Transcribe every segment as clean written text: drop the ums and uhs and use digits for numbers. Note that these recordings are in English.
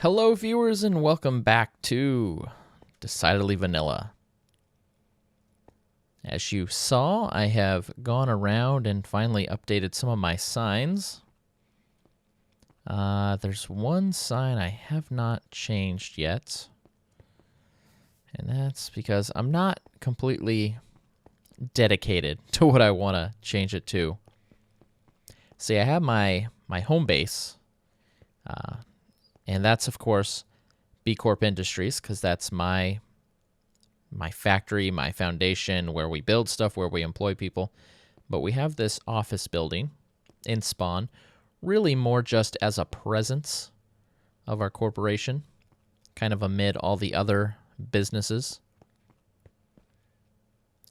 Hello, viewers, and welcome back to Decidedly Vanilla. As you saw, I have gone around and finally updated some of my signs. There's one sign I have not changed yet, and that's because I'm not completely dedicated to what I want to change it to. See, I have my home base, and that's, of course, B Corp Industries, because that's my factory, my foundation, where we build stuff, where we employ people. But we have this office building in Spawn, really more just as a presence of our corporation, kind of amid all the other businesses.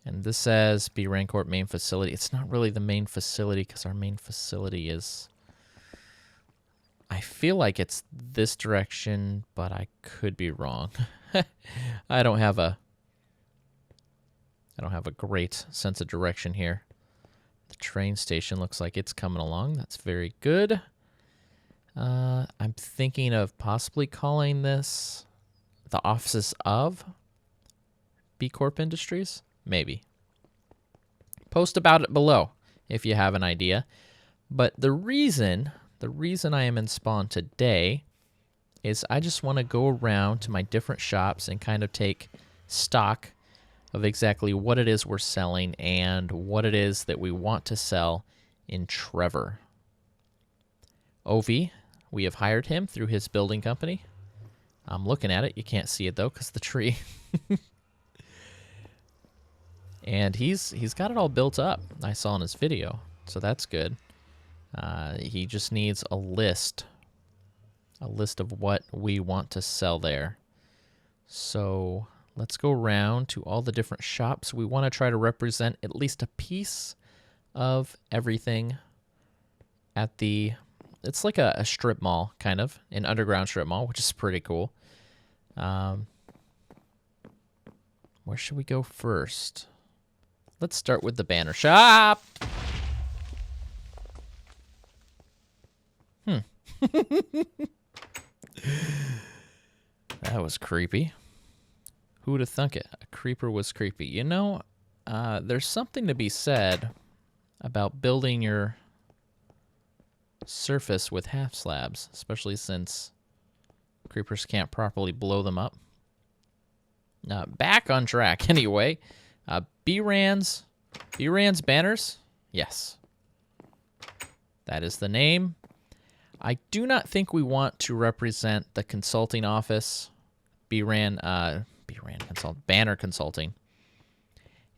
And this says bRanN Corp main facility. It's not really the main facility because our main facility is... I feel like it's this direction, but I could be wrong. I don't have a great sense of direction here. The train station looks like it's coming along. That's very good. I'm thinking of possibly calling this the offices of B Corp Industries. Maybe. Post about it below if you have an idea. But the reason I am in Spawn today is I just want to go around to my different shops and kind of take stock of exactly what it is we're selling and what it is that we want to sell in Trevor. Ovi, we have hired him through his building company. I'm looking at it. You can't see it, though, because of the tree. And he's got it all built up. I saw in his video, so that's good. He just needs a list of what we want to sell there. So let's go around to all the different shops. We want to try to represent at least a piece of everything at the... It's like a strip mall, kind of, an underground strip mall, which is pretty cool. Where should we go first? Let's start with the banner shop. That was creepy. Who would have thunk it? A creeper was creepy. You know, there's something to be said about building your surface with half slabs, especially since creepers can't properly blow them up. Back on track anyway. bRanN's banners? Yes. That is the name. I do not think we want to represent the consulting office, bRanN Banner Consulting,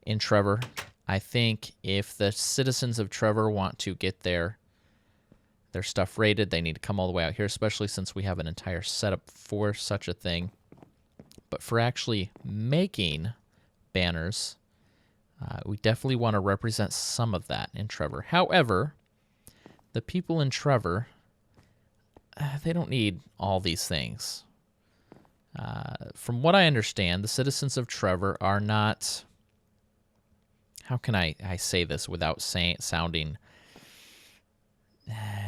in Trevor. I think if the citizens of Trevor want to get their stuff rated, they need to come all the way out here, especially since we have an entire setup for such a thing. But for actually making banners, we definitely want to represent some of that in Trevor. However, the people in Trevor... they don't need all these things. From what I understand, the citizens of Trevor are not... How can I say this without sounding...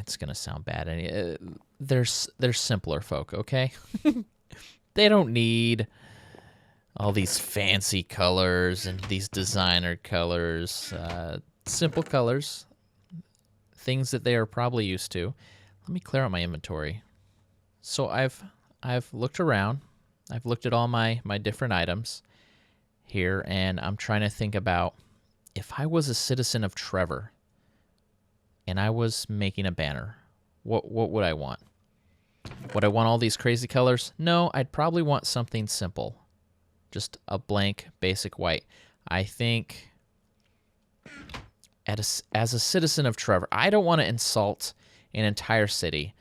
it's going to sound bad. They're simpler folk, okay? They don't need all these fancy colors and these designer colors. Simple colors. Things that they are probably used to. Let me clear out my inventory. So I've looked around. I've looked at all my different items here, and I'm trying to think about if I was a citizen of Trevor and I was making a banner, what would I want? Would I want all these crazy colors? No, I'd probably want something simple. Just a blank, basic white. I think as a citizen of Trevor, I don't want to insult an entire city,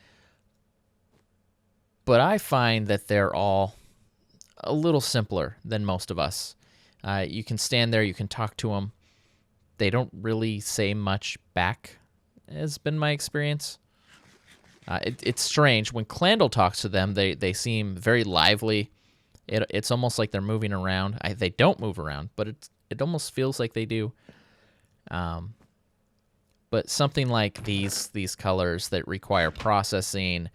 but I find that they're all a little simpler than most of us. You can stand there, you can talk to them. They don't really say much back, has been my experience. It's strange. When Clandle talks to them, they seem very lively. It's almost like they're moving around. They don't move around, but it almost feels like they do. But something like these colors that require processing,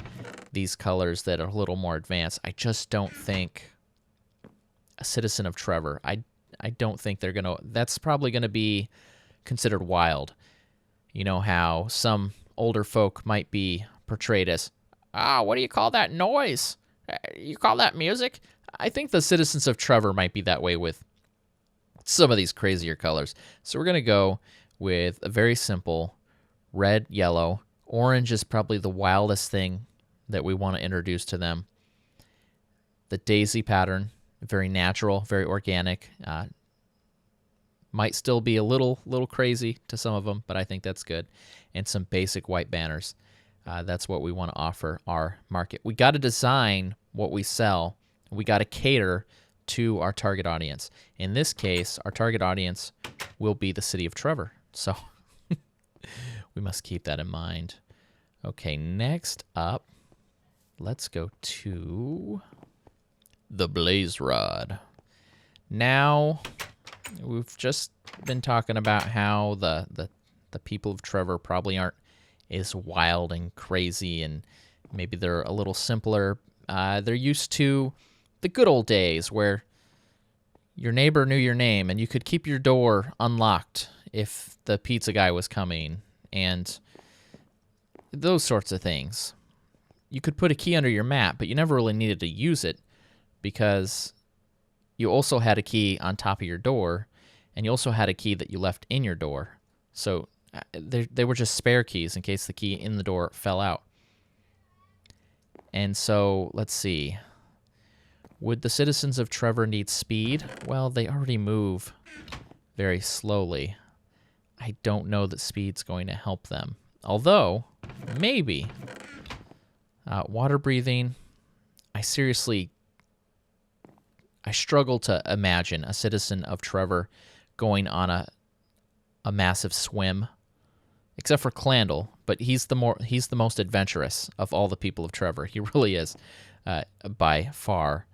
these colors that are a little more advanced, I just don't think a citizen of Trevor, I don't think they're going to, that's probably going to be considered wild. You know how some older folk might be portrayed as, what do you call that noise? You call that music? I think the citizens of Trevor might be that way with some of these crazier colors. So we're going to go with a very simple red, yellow. Orange is probably the wildest thing that we want to introduce to them. The daisy pattern, very natural, very organic. Might still be a little crazy to some of them, but I think that's good. And some basic white banners. That's what we want to offer our market. We got to design what we sell. We got to cater to our target audience. In this case, our target audience will be the city of Trevor. So we must keep that in mind. Okay, next up, let's go to the blaze rod. Now, we've just been talking about how the people of Trevor probably aren't as wild and crazy, and maybe they're a little simpler. They're used to the good old days where your neighbor knew your name and you could keep your door unlocked if the pizza guy was coming, and those sorts of things. You could put a key under your mat, but you never really needed to use it because you also had a key on top of your door, and you also had a key that you left in your door. So they were just spare keys in case the key in the door fell out. And so, let's see. Would the citizens of Trevor need speed? Well, they already move very slowly. I don't know that speed's going to help them. Although, maybe. Water breathing. I struggle to imagine a citizen of Trevor going on a massive swim, except for Clandle, but he's the most adventurous of all the people of Trevor. He really is, by far.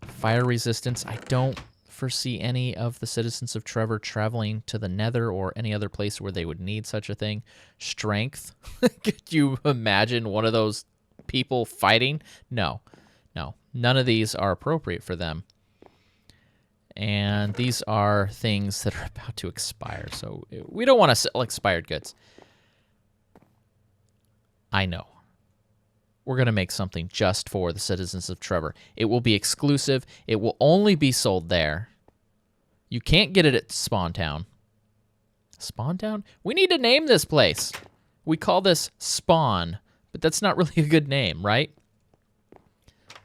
Fire resistance. I don't foresee any of the citizens of Trevor traveling to the Nether or any other place where they would need such a thing. Strength. Could you imagine one of those people fighting? No. None of these are appropriate for them. And these are things that are about to expire, so we don't want to sell expired goods. I know. We're going to make something just for the citizens of Trevor. It will be exclusive. It will only be sold there. You can't get it at Spawn Town. Spawn Town? We need to name this place. We call this Spawn, but that's not really a good name, right?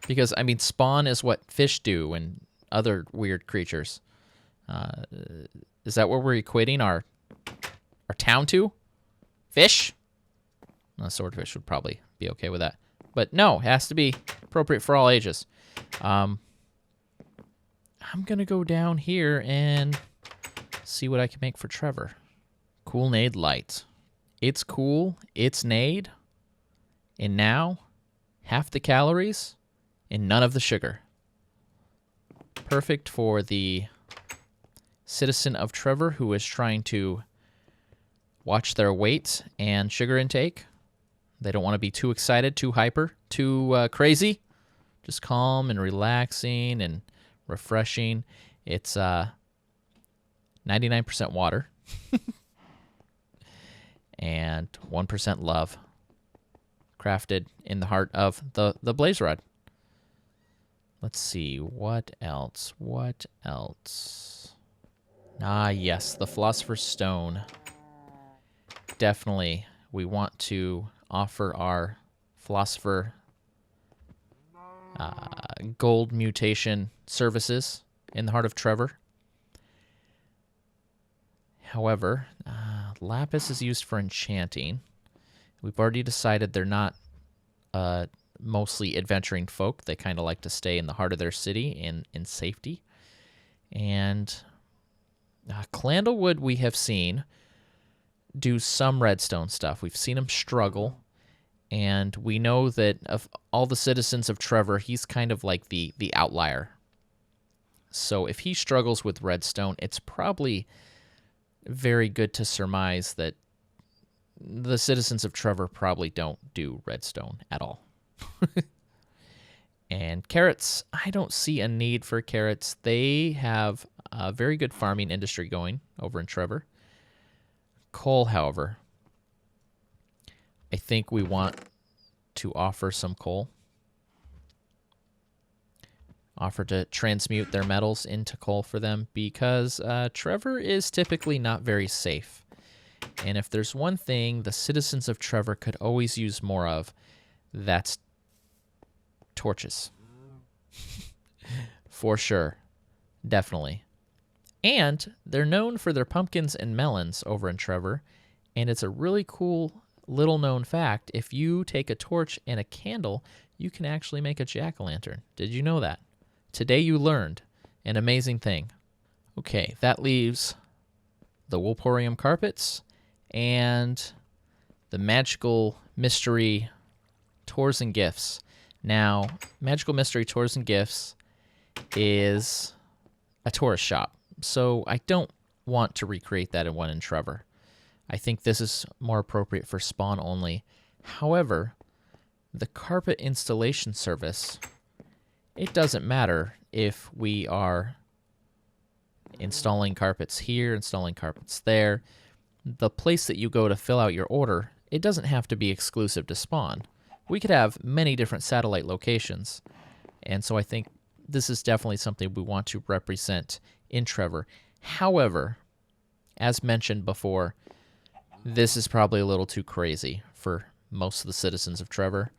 Because, I mean, spawn is what fish do and other weird creatures. Is that what we're equating our town to? Fish? A swordfish would probably be okay with that. But no, it has to be appropriate for all ages. I'm going to go down here and see what I can make for Trevor. Cool Nade Light. It's cool, it's Nade, and now half the calories and none of the sugar. Perfect for the citizen of Trevor who is trying to watch their weight and sugar intake. They don't want to be too excited, too hyper, too crazy. Just calm and relaxing and refreshing. It's 99% water and 1% love. Crafted in the heart of the blaze rod. Let's see, what else? Ah, yes, the Philosopher's Stone. Definitely, we want to offer our Philosopher gold mutation services in the heart of Trevor. However, Lapis is used for enchanting. We've already decided they're not mostly adventuring folk. They kind of like to stay in the heart of their city in safety. And Clandlewood we have seen do some redstone stuff. We've seen him struggle, and we know that of all the citizens of Trevor, he's kind of like the outlier. So if he struggles with redstone, it's probably very good to surmise that the citizens of Trevor probably don't do redstone at all. And carrots, I don't see a need for carrots. They have a very good farming industry going over in Trevor. Coal, however, I think we want to offer some coal. Offer to transmute their metals into coal for them because Trevor is typically not very safe. And if there's one thing the citizens of Trevor could always use more of, that's torches. For sure. Definitely. And they're known for their pumpkins and melons over in Trevor. And it's a really cool little known fact. If you take a torch and a candle, you can actually make a jack-o'-lantern. Did you know that? Today you learned an amazing thing. Okay, that leaves the Woolporium carpets and the magical mystery tours and gifts. Now, magical mystery tours and gifts is a tourist shop, so I don't want to recreate that in one in Trevor. I think this is more appropriate for spawn only. However, the carpet installation service, it doesn't matter if we are installing carpets here, installing carpets there. The place that you go to fill out your order, it doesn't have to be exclusive to spawn. We could have many different satellite locations. And so I think this is definitely something we want to represent in Trevor. However, as mentioned before, this is probably a little too crazy for most of the citizens of Trevor.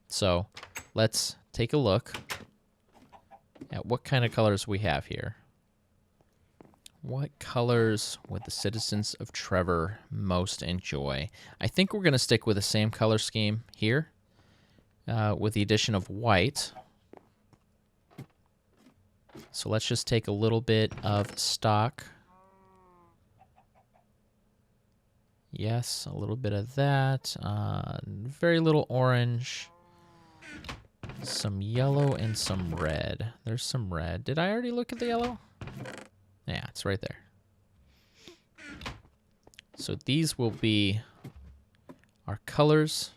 So let's take a look at what kind of colors we have here. What colors would the citizens of Trevor most enjoy? I think we're going to stick with the same color scheme here with the addition of white. So let's just take a little bit of stock. Yes, a little bit of that. Very little orange. Some yellow and some red. There's some red. Did I already look at the yellow? Yeah, it's right there. So these will be our colors.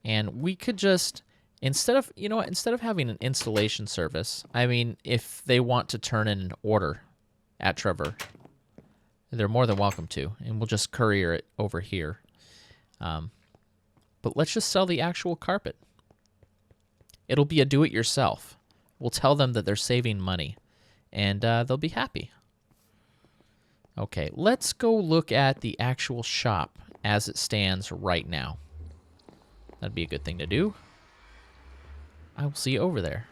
And we could just, instead of, you know what, instead of having an installation service, I mean, if they want to turn in an order at Trevor, they're more than welcome to, and we'll just courier it over here. But let's just sell the actual carpet. It'll be a do-it-yourself. We'll tell them that they're saving money, and they'll be happy. Okay, let's go look at the actual shop as it stands right now. That'd be a good thing to do. I will see you over there.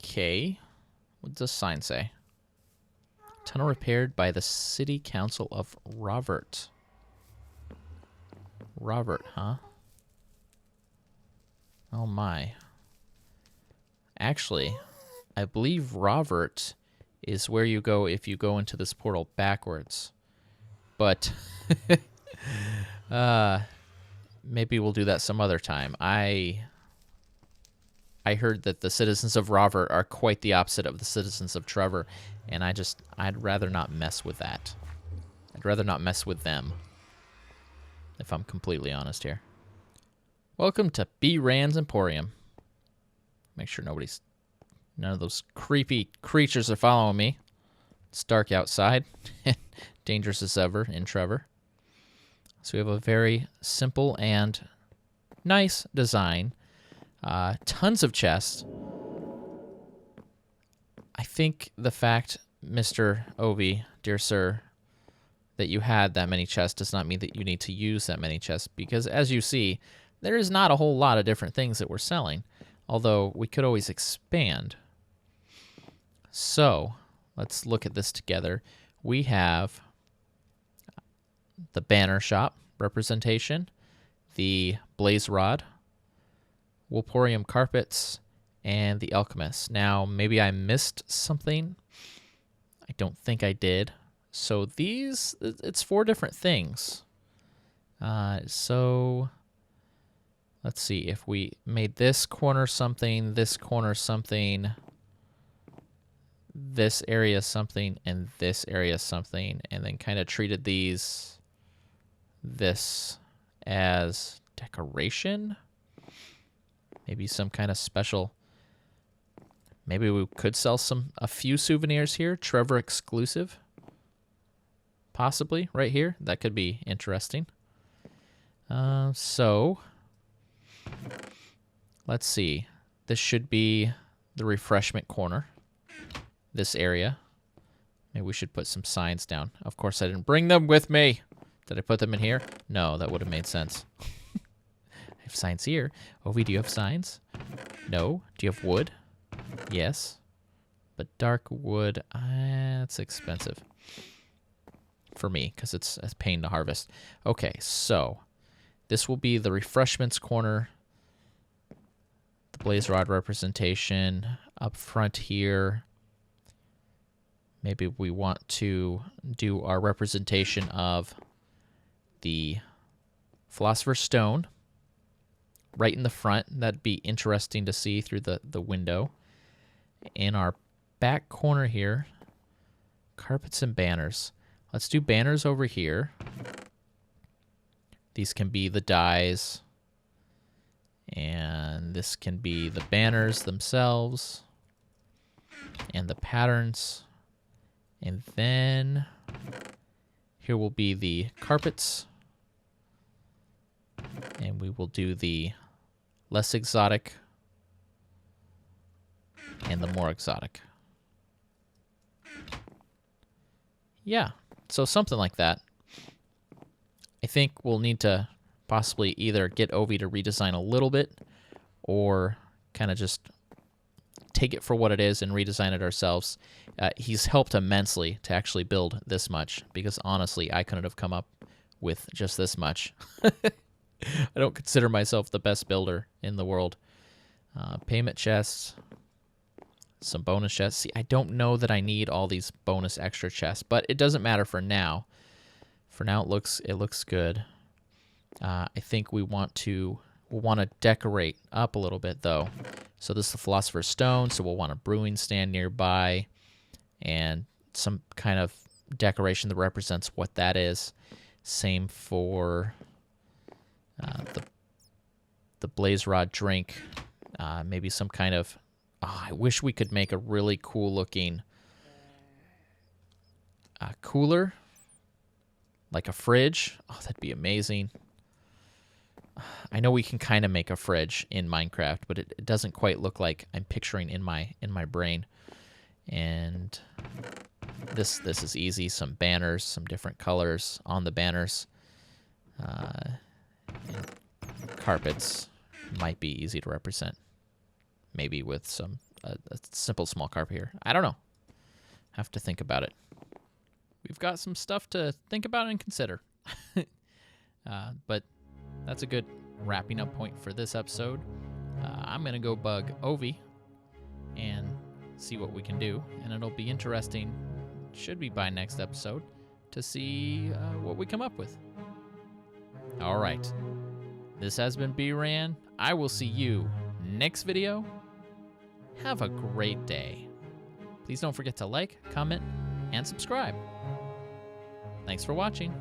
Okay. What does the sign say? Tunnel repaired by the City Council of Robert. Robert, huh? Oh my. Actually, I believe Robert is where you go if you go into this portal backwards. But maybe we'll do that some other time. I heard that the citizens of Robert are quite the opposite of the citizens of Trevor, and I'd rather not mess with that. I'd rather not mess with them, if I'm completely honest here. Welcome to bRanN's Emporium. Make sure none of those creepy creatures are following me. It's dark outside, dangerous as ever in Trevor. So we have a very simple and nice design. Tons of chests. I think the fact, Mr. Ovi, dear sir, that you had that many chests does not mean that you need to use that many chests, because as you see, there is not a whole lot of different things that we're selling, although we could always expand. So let's look at this together. We have the banner shop representation, the blaze rod, Woolporium carpets, and the alchemist. Now, maybe I missed something. I don't think I did. So these, it's 4 different things. So let's see if we made this corner something, this area is something, and this area is something, and then kind of treated this as decoration. Maybe some kind of special. Maybe we could sell a few souvenirs here, Trevor exclusive. Possibly right here. That could be interesting. So let's see. This should be the refreshment corner. This area. Maybe we should put some signs down. Of course, I didn't bring them with me. Did I put them in here? No, that would have made sense. I have signs here. Ovi, do you have signs? No. Do you have wood? Yes. But dark wood, that's expensive. For me, because it's a pain to harvest. Okay, so this will be the refreshments corner. The blaze rod representation up front here. Maybe we want to do our representation of the Philosopher's Stone right in the front. That'd be interesting to see through the window. In our back corner here, carpets and banners. Let's do banners over here. These can be the dies. And this can be the banners themselves. And the patterns. And then here will be the carpets. And we will do the less exotic and the more exotic. Yeah, so something like that. I think we'll need to possibly either get Ovi to redesign a little bit or kind of just take it for what it is and redesign it ourselves. He's helped immensely to actually build this much because honestly, I couldn't have come up with just this much. I don't consider myself the best builder in the world. Payment chests, some bonus chests. See, I don't know that I need all these bonus extra chests, but it doesn't matter for now. For now, it looks good. I think we'll want to decorate up a little bit though. So this is the Philosopher's Stone, so we'll want a brewing stand nearby and some kind of decoration that represents what that is. Same for the blaze rod drink. Maybe some kind of... I wish we could make a really cool looking cooler. Like a fridge. Oh, that'd be amazing. I know we can kind of make a fridge in Minecraft, but it doesn't quite look like I'm picturing in my brain. And this is easy. Some banners, some different colors on the banners. Carpets might be easy to represent. Maybe with some a simple small carpet here. I don't know. Have to think about it. We've got some stuff to think about and consider. But that's a good wrapping up point for this episode. I'm going to go bug Ovi and see what we can do. And it'll be interesting, should be by next episode, to see what we come up with. All right. This has been bRanN. I will see you next video. Have a great day. Please don't forget to like, comment, and subscribe. Thanks for watching.